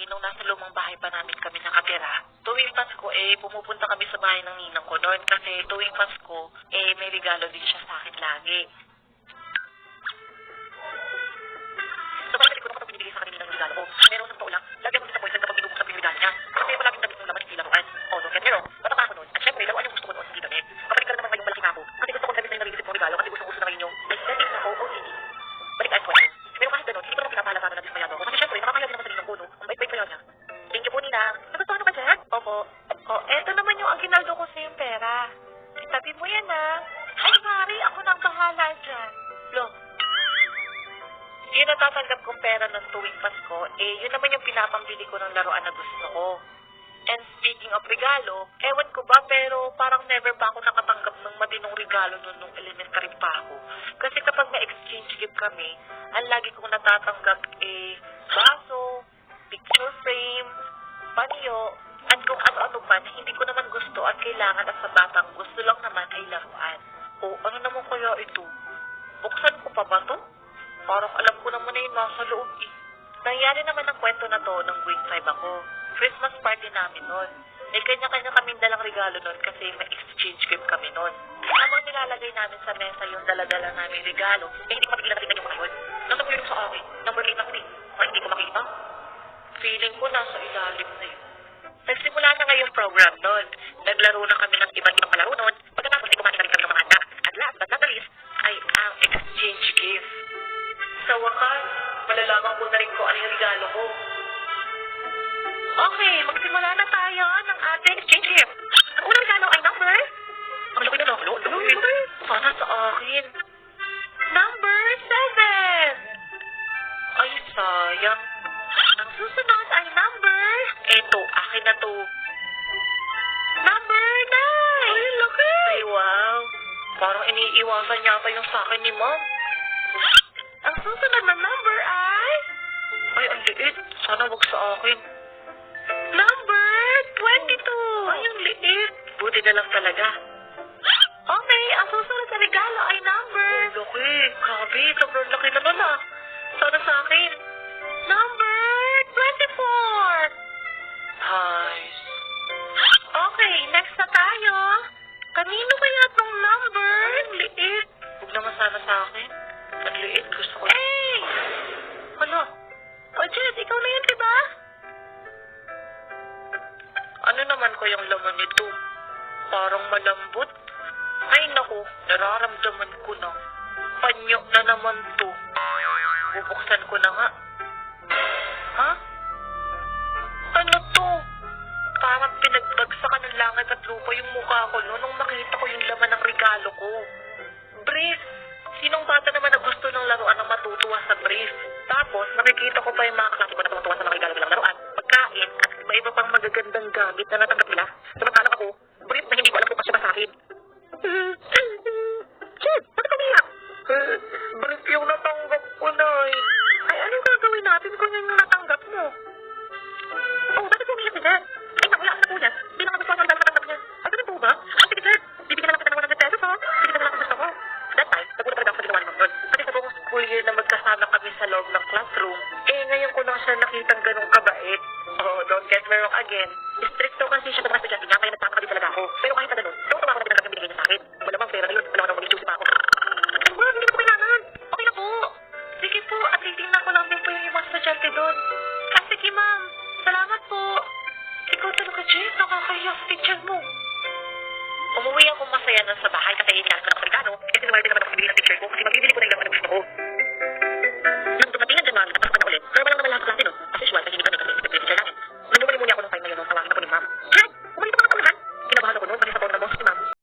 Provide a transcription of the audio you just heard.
nung nasa lumang bahay pa namin kami nakatira, tuwing Pasko, pumupunta kami sa bahay ng ninang ko noon kasi tuwing Pasko, may regalo din siya sa akin lagi. So, babalik ko nung kapag binibigay sa akin ng regalo ko. Pero sa totoo lang, lagi ako disappointed kapag binubuksan ko yung regalo niya. Kasi palaging damit ng laman hindi laruan. Don't get me wrong, bata pa ako noon. At syempre, laruan yung gusto ko noon, hindi damit. Kapag ka naman ngayong malaki na ako, kasi gusto ko damit na yung narinisip mong regalo kasi gusto na rin yung aesthetic na OOTD. Balik tayo kwento. Pero kahit ganun, hindi ko naman pinapahalata na dismayado ako. Kasi syempre, nakakaya din naman sa ninang ko, no? Ang bait-bait pa yun niya. Thank you po, Nina. Nagustuhan mo ba, Jet? Opo. Eto naman yung aginaldo ko sa yung pera. Itabi mo yan, Ay, Mari, ako nang bahala dyan. Lo, yung natatanggap kong pera ng tuwing Pasko, yun naman yung pinapambili ko ng laruan na gusto ko. And speaking of regalo, ewan ko ba, pero parang never pa ako nakatanggap ng matinong regalo nung elementary pa ako. Kasi kapag may exchange gift kami, ang lagi kong natatanggap baso, picture frame, panyo, at kung ano-ano pa na hindi ko naman gusto at kailangan at sa batang gusto lang naman ay laruan. O ano naman kaya ito? Buksan ko pa ba to? Parang alam ko naman na yung nasa loob Nangyari naman ang kwento na to nung grade 5 ako. Christmas party namin nun. May kanya-kanya kaming dalang regalo nun kasi may exchange gift kami nun. Habang nilalagay namin sa mesa yung daladala namin regalo, hindi ko mapigilan natin yung ngayon. Nasa ko yung sa akin. Number 8 ako Ay, hindi ko makita. Feeling ko nasa ilalim na yun. Nagsimula na ngayong program nun. Naglaro na kami ng iba't ibang palaro nun. Pagkatapos ay kumain na rin kami ng mga handa. At last but not the least, ay ang exchange gift. Sa wakas, malalaman ko na rin kung ano yung regalo ko. Okay, magsimula na tayo ng ating exchange gift. Ang unang regalo ay number... Ang laki na nakalo. Sana sa akin. Number 7. Ay, sayang. Ang susunod ay number... Eto, akin na to. Number 9. Ay, laki. Ay, wow. Parang iniiwasan niya pa yung sa akin ni Mom. Ang susunod na number ay... Ay, ang liit. Sana wag sa akin. Number 22. Ay, ang liit. Buti na lang talaga. Okay, ang susunod na regalo ay number... Ay, laki. Grabe, sobrang laki naman Sana sa akin. Number 24. Nice. Okay, next na tayo. Kanino kaya itong number? Ang liit. Huwag naman sana sa akin. Ang liit, gusto ko. Hey! Ano? Jet, ikaw na yun, diba? Ano naman ko yung laman nito? Parang malambot. Ay, naku, nararamdaman ko na. Panyo na naman to. Bubuksan ko na nga. Ha? Ano to? Parang pinagbagsakan ng langit at lupa yung mukha ko nung makita ko yung laman ng regalo ko. Brief. Sinong bata naman na gusto ng laruan ang matutuwa sa brief? Tapos, nakikita ko pa yung mga kaklase ko na tumutuwa sa mga regalo nilang laruan, pagkain, at iba pang magagandang gamit na natanggap nila. Samantalang ako, brief na hindi ko alam kung kasya ba sa akin. Chip, bakit umiyak? Brief yung natanggap ko, Nay. Ay, anong gagawin natin kung yun yung natanggap mo? Oh, bakit umiyak si Dad? Ay, nakulaan na po niya. Hindi nakagustuhan ang natanggap niya. Ay, ganun po ba? Ay, sige, Dad. Bibigyan na lang kita ng 100 pesos, ha? Bibigyan na lang gusto ko. That time, nagpunta talaga ako sa ginawa ni Mom nun. Kasi sa buong school year na magkasama kami sa loob ng classroom, ngayon ko lang siya nakitang ganong kabait. Oh, don't get me wrong again. Stricto kasi siya sa mga estudyante niya, kaya nagtataka din talaga ako. Pero kahit na ganun, tuwa ako na pinagkakang binigay niya sa akin. Wala bang pera na yun, wala ko naman maging juicy pa ako. Ay, wala, hindi ko kailangan. Okay na po. Sige po, at titingnan ko lang din po yung mga estudyante doon. Sige, Ma'am. Salamat po. Ikaw talaga, Jen, nakakahiya sa teacher mo. Umuwi ako masaya nun sa bahay kasi hinahanap ko ng regalo, kasi sinuwerte